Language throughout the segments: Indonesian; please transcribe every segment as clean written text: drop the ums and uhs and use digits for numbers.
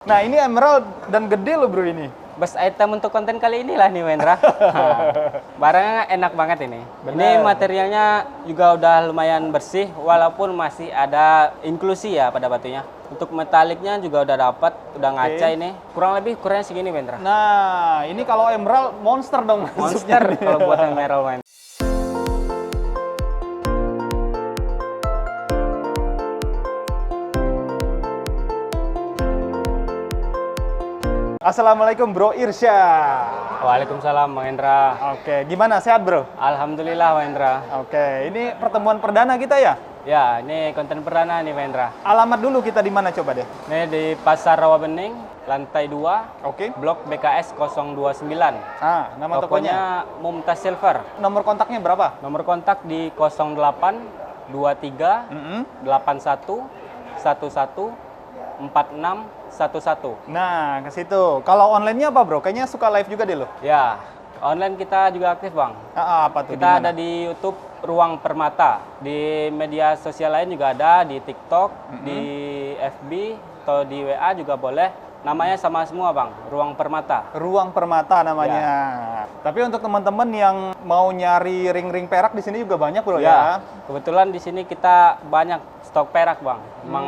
Nah, ini emerald dan gede loh bro ini. Best item untuk konten kali inilah nih Wendra. Barangnya enak banget ini. Bener. Ini materialnya juga udah lumayan bersih walaupun masih ada inklusi ya pada batunya. Untuk metaliknya juga udah dapat, udah ngaca ini. Kurang lebih ukurannya segini Wendra. Nah, ini kalau emerald monster dong. Monster kalau buat emerald main. Assalamualaikum Bro Irsya. Waalaikumsalam Bang Hendra. Oke, gimana sehat bro? Alhamdulillah Bang Hendra. Oke, ini pertemuan perdana kita ya? Ya, ini konten perdana nih Bang Hendra. Alamat dulu kita di mana coba deh? Ini di Pasar Rawabening, lantai 2, Oke. Blok BKS 029. Ah, nama tokonya? Mumtaz Silver. Nomor kontaknya berapa? Nomor kontak di 08 23 81 11 46 11. Nah, ke situ. Kalau online-nya apa bro? Kayaknya suka live juga deh lo. Ya, online kita juga aktif Bang. Apa tuh? Kita Dimana? ada di YouTube Ruang Permata. Di media sosial lain juga ada, di TikTok, di FB, atau di WA juga boleh. Namanya sama semua Bang, Ruang Permata. Ruang Permata namanya. Tapi untuk teman-teman yang mau nyari ring-ring perak di sini juga banyak bro ya. Kebetulan di sini kita banyak stok perak Bang. Emang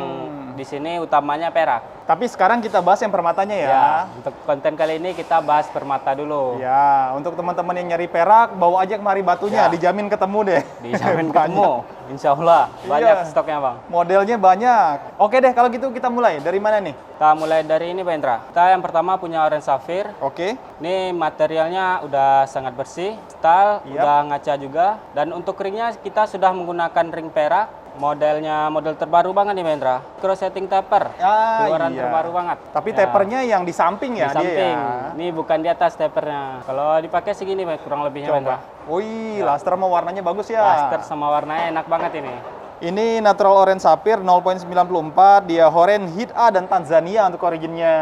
di sini utamanya perak. Tapi sekarang kita bahas yang permatanya ya. Untuk konten kali ini kita bahas permata dulu. Ya, untuk teman-teman yang nyari perak, bawa aja kemari batunya, dijamin ketemu deh. Dijamin ketemu, insya Allah. Banyak stoknya Bang. Modelnya banyak. Oke deh, kalau gitu kita mulai. Dari mana nih? Kita mulai dari ini Bang Indra. Kita yang pertama punya orange sapphire. Oke. Ini materialnya udah sangat bersih, style, udah ngaca juga. Dan untuk ringnya kita sudah menggunakan ring perak. Modelnya model terbaru banget nih Mendra. Cross setting taper. Keluaran terbaru banget. Tapi tapernya yang di samping ya di samping. dia ya. Ini bukan di atas tapernya. Kalau dipakai segini kurang lebihnya Mendra. Wih, laster sama warnanya bagus ya. Laster sama warnanya enak banget ini. Ini natural orange sapphire 0.94, dia Horen Hit A dan Tanzania untuk originnya.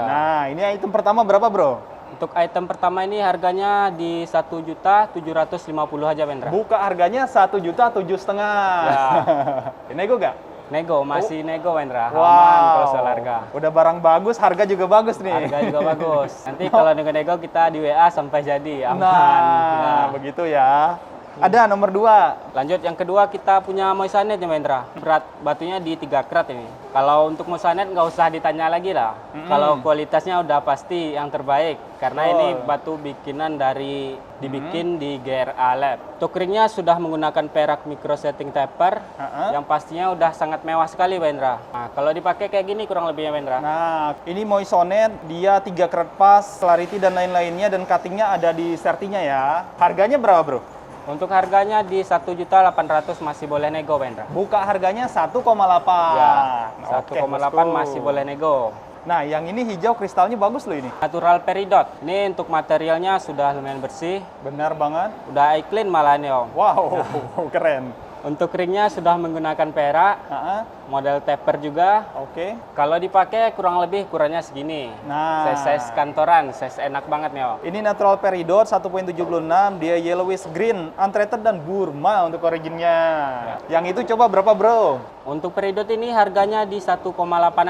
Nah, ini item pertama berapa bro? Untuk item pertama ini harganya di 1.750.000 aja Mendra. Buka harganya 1.750.000. Ya. Nego gak? Nego, masih nego Wendra. Wow. Aman kalau soal harga. Udah barang bagus, harga juga bagus nih. Harga juga bagus. Nanti kalau nego-nego kita di WA sampai jadi, aman. Nah, begitu ya. Ada nomor 2. Lanjut yang kedua kita punya moissanite ya Wendra. Berat batunya di 3 karat ini. Kalau untuk moissanite nggak usah ditanya lagi lah. Kalau kualitasnya udah pasti yang terbaik. Karena ini batu bikinan dari dibikin di GRA Lab. Untuk ringnya sudah menggunakan perak micro setting taper. Yang pastinya udah sangat mewah sekali Wendra. Nah, kalau dipakai kayak gini kurang lebihnya Wendra. Nah, ini moissanite, dia 3 karat pas, clarity dan lain-lainnya, dan cuttingnya ada di sertinya ya. Harganya berapa bro? Untuk harganya di 1.800.000 masih boleh nego Wendra. Buka harganya 1,8. Ya, 1,8 masih boleh nego. Nah, yang ini hijau kristalnya bagus loh ini. Natural peridot. Ini untuk materialnya sudah lumayan bersih. Benar banget. Udah eye clean malah nih Om. Wow, keren. Untuk ringnya sudah menggunakan perak. Model taper juga. Oke. Kalau dipakai kurang lebih ukurannya segini. Nah, size kantoran, size enak banget nih Om. Ini natural peridot 1.76, dia yellowish green, untreated dan Burma untuk originnya. Yang itu coba berapa bro? Untuk peridot ini harganya di 1,8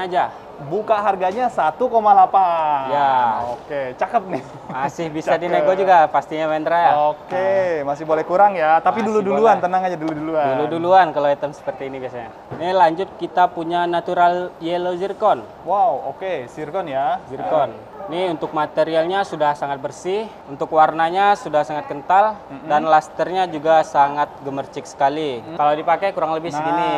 aja. Buka harganya 1,8. Ya. Oke, cakep nih. Masih bisa dinego juga pastinya Wendra ya. Oke, masih boleh kurang ya. Tapi dulu-duluan, tenang aja dulu-duluan. Dulu-duluan kalau item seperti ini biasanya. Ini lanjut kita punya natural yellow zircon. Wow, oke, zircon ya. Zircon. Ini untuk materialnya sudah sangat bersih, untuk warnanya sudah sangat kental, dan lasternya juga sangat gemercik sekali. Kalau dipakai kurang lebih segini.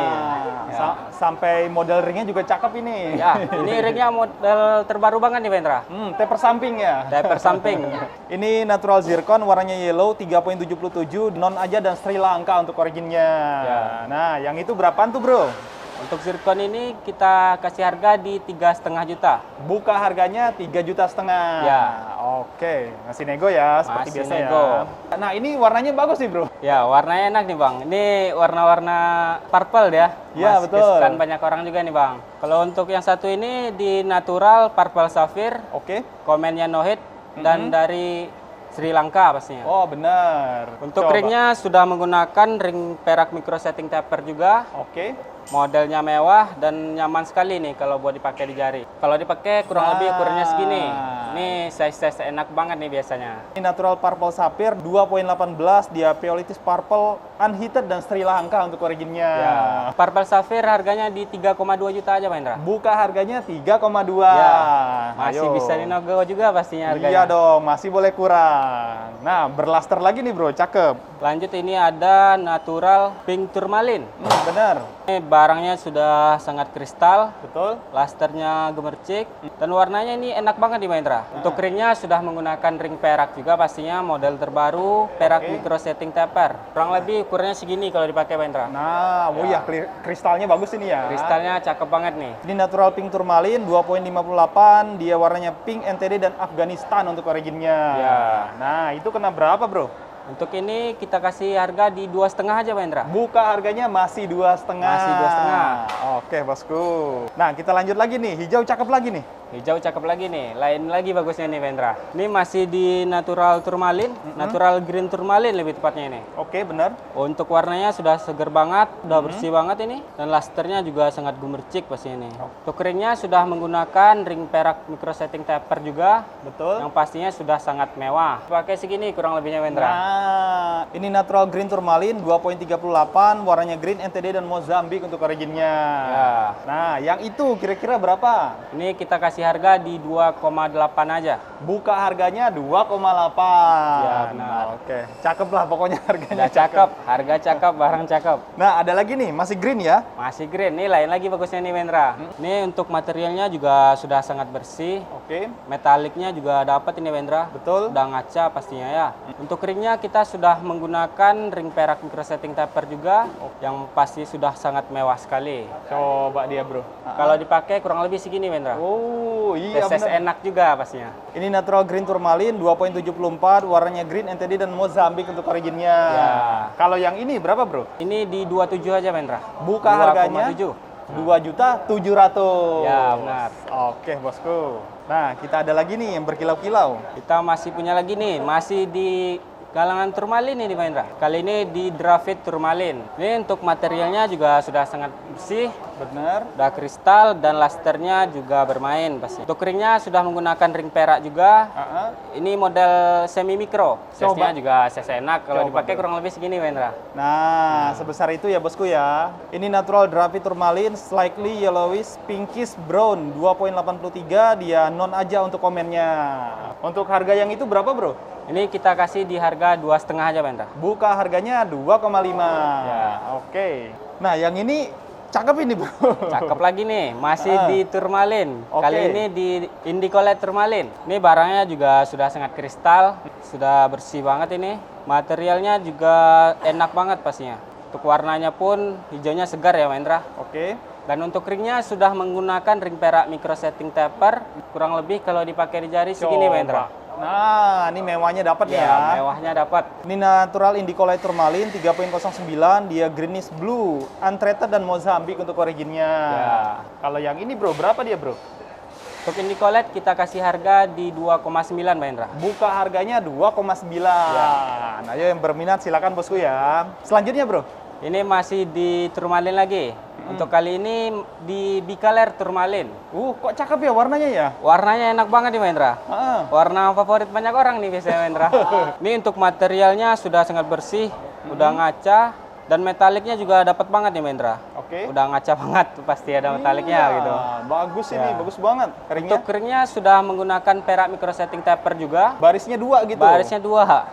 Sampai model ringnya juga cakep ini. Ya, ini ringnya model terbaru banget nih Wendra. Taper samping ya. Taper samping. Ini natural zircon, warnanya yellow, 3.77, non aja dan Sri Lanka untuk originnya. Nah, yang itu berapaan tuh bro? Untuk zircon ini kita kasih harga di 3,5 juta. Buka harganya 3,5 juta. Ya. Oke, masih nego ya seperti biasa nego. Ya. Nah, ini warnanya bagus nih, Bro. Ya, warnanya enak nih, Bang. Ini warna-warna purple ya. Iya, betul. Kesukaan banyak orang juga nih, Bang. Kalau untuk yang satu ini di natural purple sapphire. Oke. Komennya no hit dan dari Sri Lanka pastinya. Oh, benar. Untuk ringnya sudah menggunakan ring perak micro setting taper juga. Oke. Modelnya mewah dan nyaman sekali nih kalau buat dipakai di jari. Kalau dipakai kurang lebih ukurannya segini. Ini size enak banget nih biasanya. Ini natural purple sapphire 2.18, dia Pheolitis purple unheated dan Sri Lanka untuk originnya. Ya. Purple sapphire harganya di 3,2 juta aja, Pak Indra. Buka harganya 3,2. Ya. Masih Ayo. bisa dinogo juga pastinya harganya. Iya dong, masih boleh kurang. Nah, berlaster lagi nih bro, cakep. Lanjut ini ada natural pink tourmaline. Bener. Ini barangnya sudah sangat kristal. Betul. Lasternya gemercik dan warnanya ini enak banget nih Pak Indra. Untuk ringnya sudah menggunakan ring perak juga pastinya, model terbaru perak micro setting taper. Kurang lebih ukurannya segini kalau dipakai Pak Indra. Nah, ya kristalnya bagus ini ya. Kristalnya cakep banget nih. Ini natural pink tourmaline 2.58, dia warnanya pink NTD dan Afghanistan untuk originnya. Ya. Nah, itu kena berapa bro? Untuk ini kita kasih harga di 2,5 aja Pak Indra. Buka harganya masih 2,5. Masih 2,5. Oke bosku. Nah, kita lanjut lagi nih, hijau cakep lagi nih. Hijau cakep lagi nih, lain lagi bagusnya nih Vendra. Ini masih di natural tourmaline, natural green tourmaline lebih tepatnya ini. Oke, benar. Untuk warnanya sudah seger banget, udah bersih banget ini. Dan lasternya juga sangat gemercik pasti ini. Untuk ringnya sudah menggunakan ring perak micro setting taper juga. Betul. Yang pastinya sudah sangat mewah. Pakai segini kurang lebihnya Vendra. Nah, ini natural green tourmaline 2.38, warnanya green NTD dan Mozambik untuk originnya. Ya. Nah, yang itu kira-kira berapa? Ini kita kasih harga di 2,8 aja. Buka harganya 2,8. Ya, benar. Oke, cakep lah pokoknya harganya. Udah cakep, harga cakep, barang cakep. Nah, ada lagi nih, masih green ya. Masih green, nih lain lagi bagusnya nih Vendra. Ini untuk materialnya juga sudah sangat bersih. Oke, Metaliknya juga dapat ini Vendra. betul. Udah ngaca pastinya ya. Untuk ringnya kita sudah menggunakan ring perak micro setting taper juga, yang pasti sudah sangat mewah sekali. Coba dia, bro. Kalau dipakai kurang lebih segini Vendra. Oh, iya Ses benar. enak juga pastinya. Ini natural green tourmaline 2.74, warnanya green NTD dan Mozambik untuk originnya. Ya. Kalau yang ini berapa, bro? Ini di 27 aja Vendra. Buka harganya 2,7. 2.700.000. Ya, benar. Oke, bosku. Nah, kita ada lagi nih yang berkilau-kilau. Kita masih punya lagi nih, masih di kalangan tourmaline ini Pak Indra. Kali ini di Dravid tourmaline. Ini untuk materialnya juga sudah sangat bersih, Benar. udah kristal dan lasternya juga bermain pasti. Untuk ringnya sudah menggunakan ring perak juga. Ini model semi mikro. Size-nya juga size enak. Kalau Coba, dipakai bro. kurang lebih segini Pak Indra. Nah, sebesar itu ya bosku ya. Ini natural Dravid tourmaline, slightly yellowish, pinkish brown, 2.83, dia non aja untuk komennya. Untuk harga yang itu berapa, bro? Ini kita kasih di harga 2,5 aja Pak Indra. Buka harganya 2,5. Ya. Oke. Nah, yang ini cakep ini, bro. Cakep lagi nih, masih di tourmaline. Oke. Kali ini di Indicolet tourmaline. Ini barangnya juga sudah sangat kristal, sudah bersih banget ini. Materialnya juga enak banget pastinya. Untuk warnanya pun hijaunya segar ya, Mendra. Oke. Dan untuk ringnya sudah menggunakan ring perak micro setting taper. Kurang lebih kalau dipakai di jari segini, Mendra. Nah, ini mewahnya dapat Ya, ya. mewahnya dapat. Ini natural Indicolet tourmaline 3.09, dia greenish blue, untreated dan Mozambik untuk originnya. Ya. Kalau yang ini, bro, berapa dia, bro? Untuk Indicolet kita kasih harga di 2,9, Mbak Indra. Buka harganya 2,9. Nah, ayo yang berminat silakan bosku ya. Selanjutnya, bro. Ini masih di tourmaline lagi. Untuk kali ini di Bicolor tourmaline. Kok cakep ya warnanya ya? Warnanya enak banget nih, Mbak Indra. Heeh. Warna favorit banyak orang nih biasanya, Mbak Indra. Ini untuk materialnya sudah sangat bersih, udah ngaca, dan metaliknya juga dapat banget nih, Mbak Indra. Oke. Udah ngaca banget, pasti ada metaliknya gitu. Bagus ini, Ya. bagus banget. Keringnya. Untuk ringnya sudah menggunakan perak micro setting taper juga. Barisnya 2 gitu. Barisnya 2.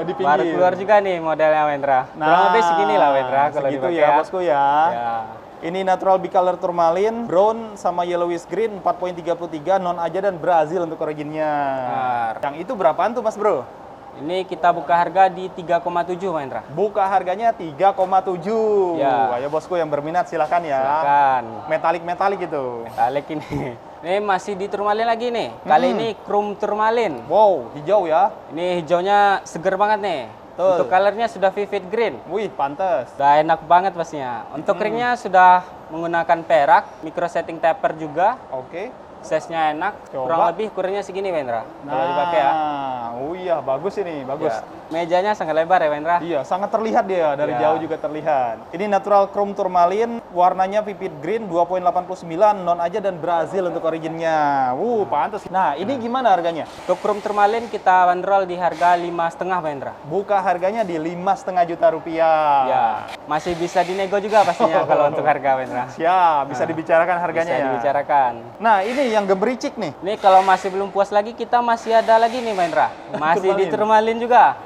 di pinggir. Baru keluar juga nih modelnya, Mbak Indra. Kurang lebih segini lah, Mbak Indra, kalau segitu dipakai ya, bosku ya. Ya. Ini natural bicolor tourmaline, brown sama yellowish green 4.33, non aja dan Brazil untuk originnya. Benar. Yang itu berapaan tuh, Mas Bro? Ini kita buka harga di 3,7, Mbak Indra. Buka harganya 3,7. Ya. Ayo bosku yang berminat silakan ya. Silakan. Metalik itu. Metalik ini. Ini masih di tourmaline lagi nih. Kali ini chrome tourmaline. Wow, hijau ya. Ini hijaunya seger banget nih. Betul. Untuk colornya sudah vivid green. Wih, pantes. Udah enak banget pastinya. Untuk ringnya sudah menggunakan perak, micro setting taper juga. Oke. size-nya enak, Coba. kurang lebih ukurannya segini Wendra. Kalau dipakai ya. Oh iya, bagus ini, bagus. Ya. Mejanya sangat lebar ya Wendra. Iya, sangat terlihat dia, dari Ya. jauh juga terlihat. Ini natural chrome tourmaline, warnanya vivid green, 2.89, non aja dan Brazil untuk originnya. Pantas. Nah, ini gimana harganya? Untuk chrome tourmaline kita bandrol di harga 5,5 Wendra. Buka harganya di 5,5 juta rupiah. Ya, masih bisa dinego juga pastinya kalau untuk harga Wendra. Siap, bisa dibicarakan harganya Bisa ya. dibicarakan. Nah, ini yang gemericik nih. Ini kalau masih belum puas lagi, kita masih ada lagi nih Wendra. Masih di tourmaline juga.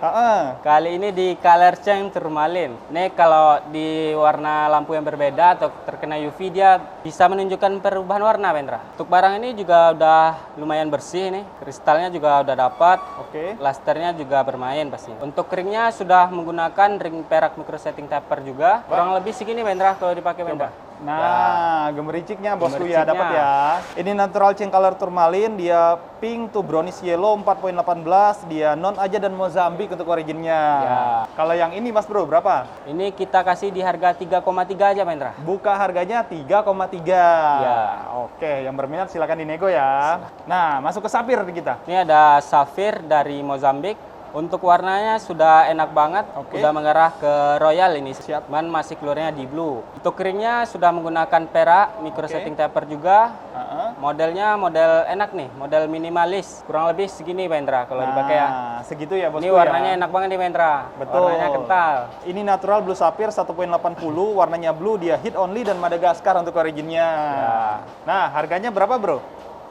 Kali ini di color change tourmaline. Ini kalau di warna lampu yang berbeda atau terkena UV, dia bisa menunjukkan perubahan warna Wendra. Untuk barang ini juga udah lumayan bersih nih. Kristalnya juga udah dapat. Oke. Lasternya juga bermain pasti. Untuk ringnya sudah menggunakan ring perak micro setting taper juga. Kurang lebih segini Wendra kalau dipakai Wendra. Nah, gemericiknya bosku ya, Gemericiknya. dapat ya. Ini natural change color tourmaline, dia pink to brownish yellow 4.18, dia non aja dan Mozambik untuk originnya. Ya. Kalau yang ini Mas Bro, berapa? Ini kita kasih di harga 3,3 aja Wendra. Buka harganya 3,3. Ya. Oke, yang berminat silakan dinego ya. Nah, masuk ke sapphire kita. Ini ada Sapphire dari Mozambik. Untuk warnanya sudah enak banget, Oke. udah mengarah ke royal ini. Siap. Man masih keluarnya di blue. Untuk ringnya sudah menggunakan perak, micro Oke. setting taper juga. Heeh. Modelnya model enak nih, model minimalis. Kurang lebih segini Wendra kalau dipakai ya. Segitu ya bosku Ini warnanya enak banget nih Wendra. Betul. Warnanya kental. Ini natural blue sapphire 1.80, warnanya blue, dia hit only dan Madagaskar untuk originnya. Ya. Nah, harganya berapa bro?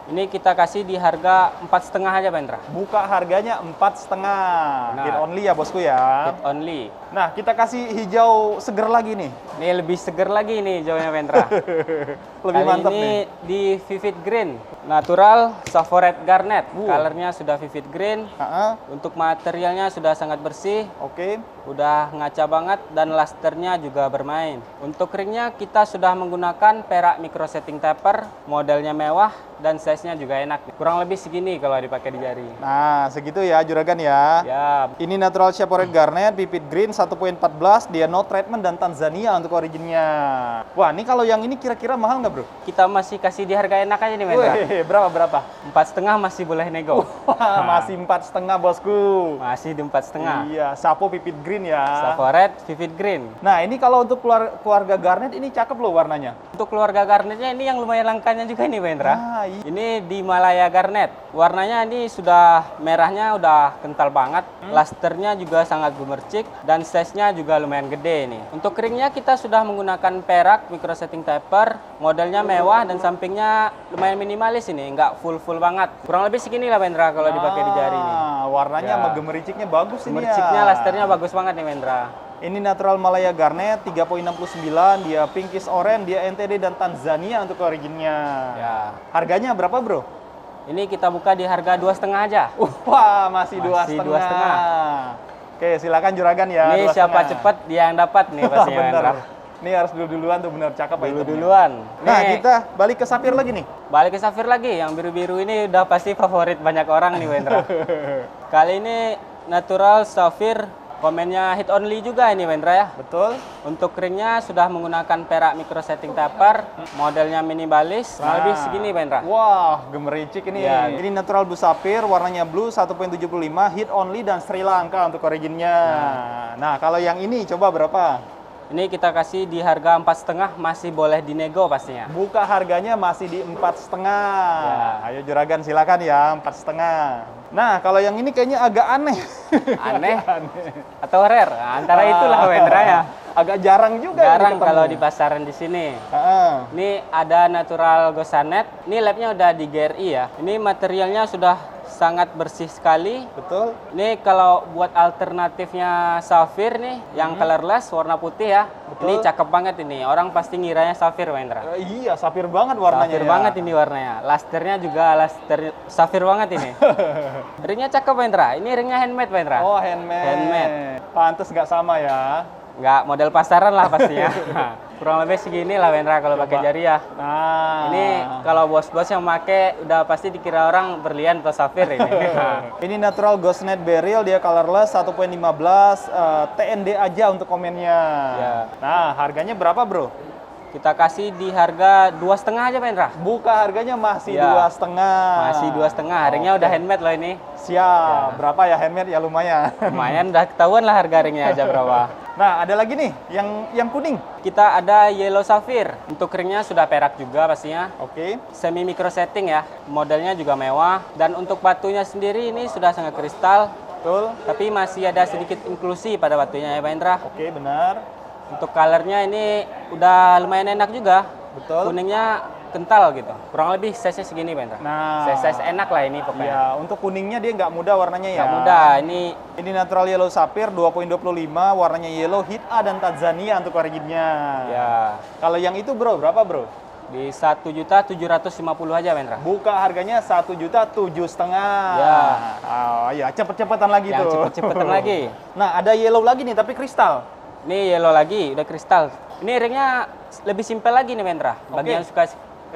Ini kita kasih di harga 4,5 aja Wendra. Buka harganya 4,5. Benar. Hit only ya bosku ya. Hit only. Nah, kita kasih hijau seger lagi nih. Ini lebih seger lagi nih jauhnya Wendra. Lebih Kali mantap ini nih. di vivid green, natural Safford garnet. Wow. Colornya sudah vivid green. Heeh. Untuk materialnya sudah sangat bersih, Oke. udah ngaca banget dan lasternya juga bermain. Untuk ringnya kita sudah menggunakan perak micro setting taper, modelnya mewah dan size-nya juga enak. Kurang lebih segini kalau dipakai di jari. Nah, segitu ya juragan ya. Ya, Ini natural Safford garnet, vivid green 1.14, dia no treatment dan Tanzania untuk originnya. Wah, ini kalau yang ini kira-kira mahal nggak bro? kita masih kasih di harga enak aja nih Wendra. Wih, berapa? 4,5 masih boleh nego. Wah, masih 4,5 bosku. Masih di 4,5. Iya, sapo pipit green ya. Safford vivid green. Nah, ini kalau untuk keluarga garnet ini cakep loh warnanya. Untuk keluarga garnetnya ini yang lumayan langkanya juga nih Wendra. Ah, iya. Ini di Malaya garnet. Warnanya ini sudah merahnya udah kental banget. Lasternya juga sangat gemercik dan size-nya juga lumayan gede nih. Untuk ringnya kita sudah menggunakan perak micro setting taper. Modelnya mewah dan sampingnya lumayan minimalis ini, nggak full banget. Kurang lebih segini lah Wendra kalau dipakai di jari nih. Warnanya Ya. sama gemericiknya bagus ini ya. Gemerciknya, lasternya bagus banget nih Wendra. Ini natural Malaya garnet 3.69, dia pinkish orange, dia NTD dan Tanzania untuk originnya. Ya. Harganya berapa, bro? Ini kita buka di harga 2,5 aja. Wah, masih Masih 2,5. Oke, silakan juragan ya. Ini 2,5. siapa cepat dia yang dapat nih pastinya Bener. Wendra. Ini harus dulu-duluan tuh bener cakep itemnya. Duluan. Nah, Nih, kita balik ke sapphire lagi nih. balik ke Sapphire lagi. Yang biru-biru ini udah pasti favorit banyak orang nih Wendra. Kali ini natural Sapphire, komennya hit only juga ini Wendra ya. Betul. Untuk ringnya sudah menggunakan perak micro setting taper, modelnya minimalis, kurang lebih segini Wendra. Wah, gemericik ini. Ya. Ini natural blue sapphire, warnanya blue 1.75, hit only dan Sri Lanka untuk originnya. Nah, kalau yang ini coba berapa? Ini kita kasih di harga 4,5, masih boleh dinego pastinya. Buka harganya masih di 4,5. Ya. Ayo juragan silakan ya, 4,5. Nah, kalau yang ini kayaknya agak aneh. Aneh atau rare? Nah, antara itulah Wendra ya. Agak jarang juga. Jarang ini ketemu. kalau di pasaran di sini. Heeh. Ini ada natural Gosanet. Ini labnya udah di GRI ya. Ini materialnya sudah sangat bersih sekali. Betul. Ini kalau buat alternatifnya Sapphire nih, yang colorless warna putih ya. Betul. Ini cakep banget ini. Orang pasti ngiranya Sapphire Wendra. Iya, sapphire banget warnanya. Sapphire ya. banget ini warnanya. Lasternya juga laster Sapphire banget ini. Ringnya cakep Wendra. Ini ringnya handmade Wendra. Oh, handmade. Handmade. Pantes nggak sama ya. Nggak model pasaran lah pastinya. Kurang lebih segini lah Wendra kalau pakai jari ya. Nah, Ini kalau bos-bos yang make udah pasti dikira orang berlian atau Sapphire ini. ini natural Ghostnet Beryl, dia colorless 1.15, TND aja untuk komennya. Ya. Nah, harganya berapa bro? Kita kasih di harga 2,5 aja Pak Indra. Buka harganya masih Iya. 2,5. Masih 2,5. Ringnya udah handmade loh ini. Siap. Berapa ya handmade ya lumayan. Lumayan udah ketahuan lah harga ringnya aja berapa. Nah, ada lagi nih yang kuning. Kita ada Yellow Sapphire. Untuk ringnya sudah perak juga pastinya. Oke. Semi micro setting ya. Modelnya juga mewah. Dan untuk batunya sendiri ini sudah sangat kristal. Betul. Tapi masih ada sedikit inklusi pada batunya ya Pak Indra. Oke, benar. Untuk colornya ini udah lumayan enak juga. Betul. Kuningnya kental gitu. Kurang lebih size-nya segini Pak Indra. Nah. Size enak lah ini pokoknya. Ya, untuk kuningnya dia nggak muda warnanya ya. Nggak mudah. Ini natural yellow sapphire 2.25, warnanya yellow, hit A dan Tanzania untuk originnya. Ya. Kalau yang itu bro, berapa bro? Di 1.750.000 aja Pak Indra. Buka harganya 1.750.000. Ya. Oh iya, cepet-cepetan lagi Yang tuh. cepet-cepetan lagi. Nah, ada yellow lagi nih tapi kristal. Ini yellow lagi, udah kristal. Ini ringnya lebih simpel lagi nih Pak Indra. Bagi Oke. yang suka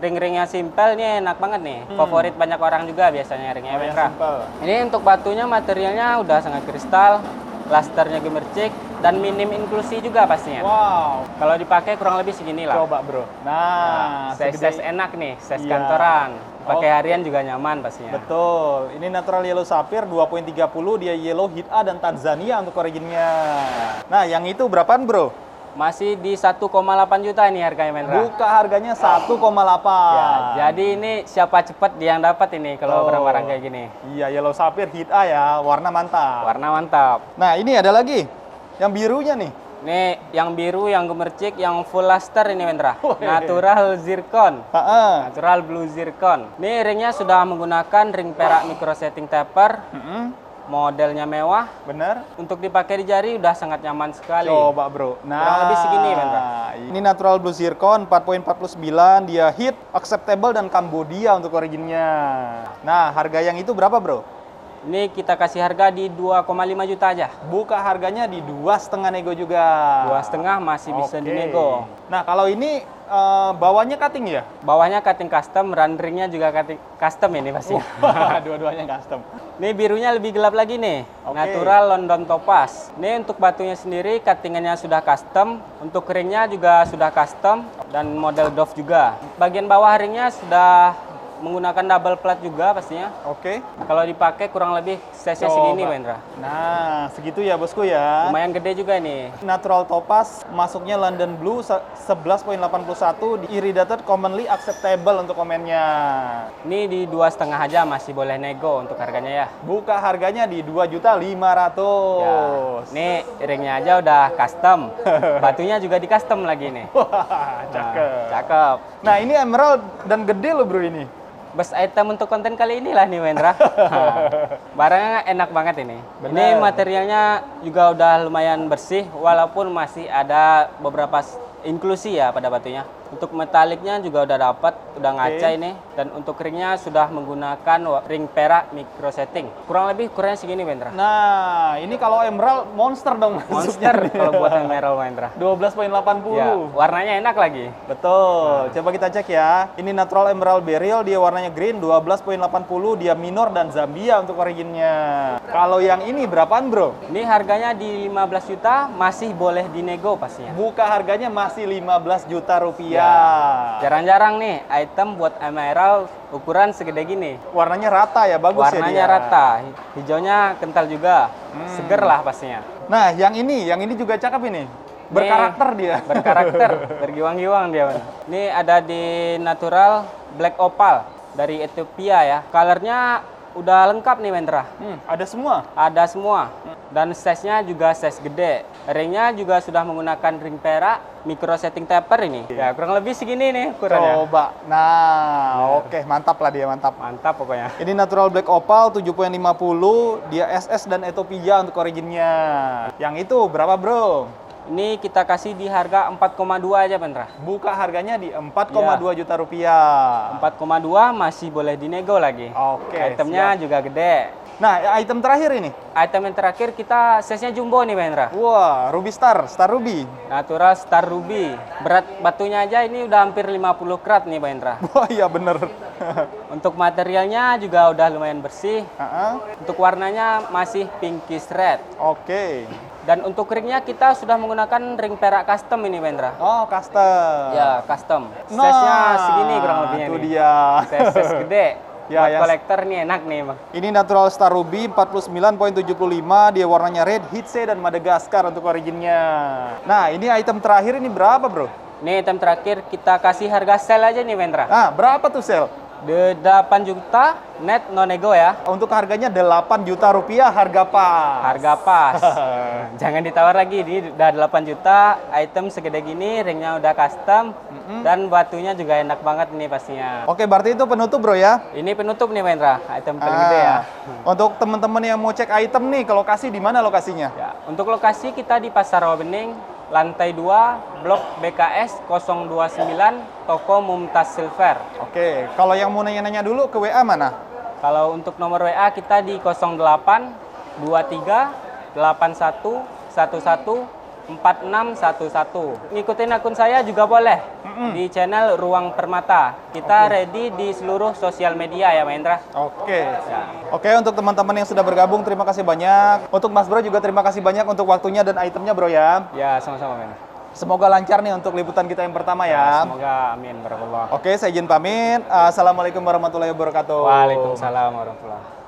ring-ringnya simpel nih enak banget nih. Favorit banyak orang juga biasanya ringnya Pak yang Indra. simpel. Ini untuk batunya materialnya udah sangat kristal, lasternya gemercik, dan minim inklusi juga pastinya. Wow. Kalau dipakai kurang lebih segini lah. Coba bro. Nah, Size enak nih, size Iya. kantoran. Pakai Oke. harian juga nyaman pastinya. Betul. Ini natural yellow sapphire 2.30, dia yellow, hit A dan Tanzania untuk originnya. Nah, yang itu berapaan bro? Masih di 1,8 juta ini harganya Mendra. Buka harganya 1,8. Ya, jadi ini siapa cepat dia yang dapat ini kalau Oh. barang-barang kayak gini. Iya, yellow sapphire hit A ya, warna mantap. Warna mantap. Nah, ini ada lagi. Yang birunya nih. Ini yang biru, yang gemercik, yang full luster ini Mendra. Wih. Natural zircon. Ha-ha. Natural blue zircon. Ini ringnya sudah menggunakan ring perak micro setting taper. Modelnya mewah. Bener. Untuk dipakai di jari udah sangat nyaman sekali. Coba bro. Nah, Kurang lebih segini, Bang. ini natural blue zircon 4.49, dia hit, acceptable dan Cambodia untuk originnya. Nah, harga yang itu berapa bro? Ini kita kasih harga di 2,5 juta aja. Buka harganya di 2,5 nego juga. 2,5 masih bisa Oke. dinego. Nah, kalau ini bawahnya cutting ya? Bawahnya cutting custom, runneringnya juga cutting custom ini pasti. Dua-duanya custom. Ini birunya lebih gelap lagi nih. Oke. Natural London Topaz. Ini untuk batunya sendiri cuttingannya sudah custom. Untuk ringnya juga sudah custom. Dan model Dove juga. Bagian bawah ringnya sudah menggunakan double plat juga pastinya. Oke. Kalau dipakai kurang lebih size-nya Coba. segini Wendra. Nah, segitu ya bosku ya. Lumayan gede juga nih. Natural Topaz masuknya London Blue 11.81 di iridated commonly acceptable untuk komennya. Ini di 2,5 aja masih boleh nego untuk harganya ya. Buka harganya di 2.500.000. Ya, ini ringnya aja udah custom. Batunya juga di custom lagi nih. Wah, cakep. Cakep. Nah, ini emerald dan gede loh bro ini. Best item untuk konten kali inilah nih Wendra. Barangnya enak banget ini. Bener. Ini materialnya juga udah lumayan bersih walaupun masih ada beberapa inklusi ya pada batunya. Untuk metaliknya juga udah dapat, udah ngaca ini. Dan untuk ringnya sudah menggunakan ring perak micro setting. Kurang lebih ukurannya segini Wendra. Nah, ini kalau emerald monster dong Monster masuknya. kalau buat emerald Wendra. 12.80. Ya, warnanya enak lagi. Betul. Coba kita cek ya. Ini natural emerald beryl, dia warnanya green 12.80, dia minor dan Zambia untuk originnya. Kalau yang ini berapaan, bro? Ini harganya di 15 juta, masih boleh dinego pastinya. Buka harganya masih 15 juta rupiah. Jarang-jarang nih item buat emerald ukuran segede gini. Warnanya rata ya, bagus ya Warnanya dia. rata, hijaunya kental juga, seger lah pastinya. Nah, yang ini juga cakep ini. Berkarakter dia. Berkarakter, bergiwang-giwang dia. Bang. Ini ada di natural black opal dari Ethiopia ya. Colornya udah lengkap nih Wendra. Ada semua. Ada semua. Dan size-nya juga size gede. Ringnya juga sudah menggunakan ring perak, micro setting taper ini. Ya kurang lebih segini nih ukurannya. Coba. Nah, oke, mantap lah dia, mantap. Mantap pokoknya. Ini natural black opal 7.50, dia SS dan Ethiopia untuk originnya. Yang itu berapa, bro? Ini kita kasih di harga 4,2 aja Wendra. Buka harganya di 4,2 juta rupiah. 4,2 masih boleh dinego lagi. Oke, Itemnya siap. juga gede. Nah, item terakhir ini. Item yang terakhir kita size-nya jumbo nih Wendra. Wah, Ruby Star Ruby. Natural Star Ruby. Berat batunya aja ini udah hampir 50 karat nih Wendra. Wah, iya bener. Untuk materialnya juga udah lumayan bersih. Ah, Untuk warnanya masih pinkish red. Oke. Dan untuk ringnya kita sudah menggunakan ring perak custom ini, Wendra. Oh, custom. Ya, custom. Size-nya segini kurang lebihnya itu nih. dia. Size gede. Ya, Buat ya. kolektor nih enak nih, Bang. Ini Natural Star Ruby 49.75, dia warnanya red, Hitse, dan Madagascar untuk originnya. Nah, ini item terakhir ini berapa, bro? Ini item terakhir kita kasih harga sale aja nih, Wendra. Ah, berapa tuh sel? 8 juta net no nego ya. Untuk harganya 8 juta rupiah, harga pas. Harga pas. Jangan ditawar lagi, ini udah 8 juta, item segede gini, ringnya udah custom, dan batunya juga enak banget nih pastinya. Oke, berarti itu penutup, bro ya? Ini penutup nih, Wendra, item paling gede ya. Untuk teman-teman yang mau cek item nih, ke lokasi di mana lokasinya? Ya, untuk lokasi kita di Pasar Rawabening, lantai 2, Blok BKS 029, Toko Mumtaz Silver. Oke, kalau yang mau nanya-nanya dulu ke WA mana? Kalau untuk nomor WA kita di 08 23 81 11 4611. Ngikutin akun saya juga boleh di channel Ruang Permata. Kita ready di seluruh sosial media ya, Mahendra. Oke. Ya. Oke, untuk teman-teman yang sudah bergabung, terima kasih banyak. Untuk Mas Bro juga terima kasih banyak untuk waktunya dan itemnya, Bro ya. Ya, sama-sama, Mahendra. Semoga lancar nih untuk liputan kita yang pertama ya. Semoga amin barakallah. Oke, saya izin pamit. Assalamualaikum warahmatullahi wabarakatuh. Waalaikumsalam warahmatullahi.